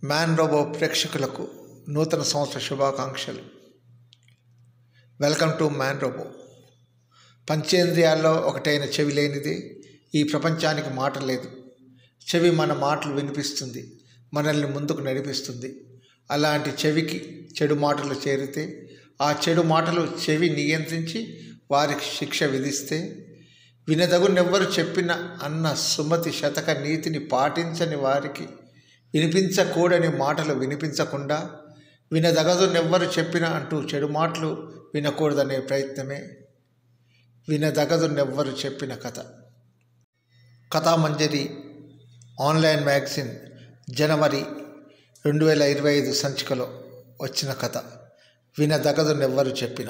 Man robo ప్రేక్షకులకు నూతన సంవత్సర శుభాకాంక్షలు. Welcome to man robo. పంచేంద్రియాల్లో ఒకటైన చెవి లేనిది ఈ ప్రపంచానికి మాట లేదు. చెవి మన మాటలు వినిపిస్తుంది, మనల్ని ముందుకు నడిపిస్తుంది. అలాంటి చెవికి చెడు మాటలు చేరితే ఆ చెడు మాటలు చెవి నియంత్రించి వారికి శిక్ష విధిస్తే వినదగునెవ్వరు చెప్పిన అన్న సుమతి శతక నీతిని పాటించని వారికి వినిపించకూడని మాటలు వినిపించకుండా వినదగదునెవ్వరు చెప్పిన అంటూ చెడు మాటలు వినకూడదనే ప్రయత్నమే వినదగదునెవ్వరు చెప్పిన కథ. కథామంజరి ఆన్లైన్ మ్యాగజైన్ జనవరి 2025 సంచికలో వచ్చిన కథ వినదగదునెవ్వరు చెప్పిన.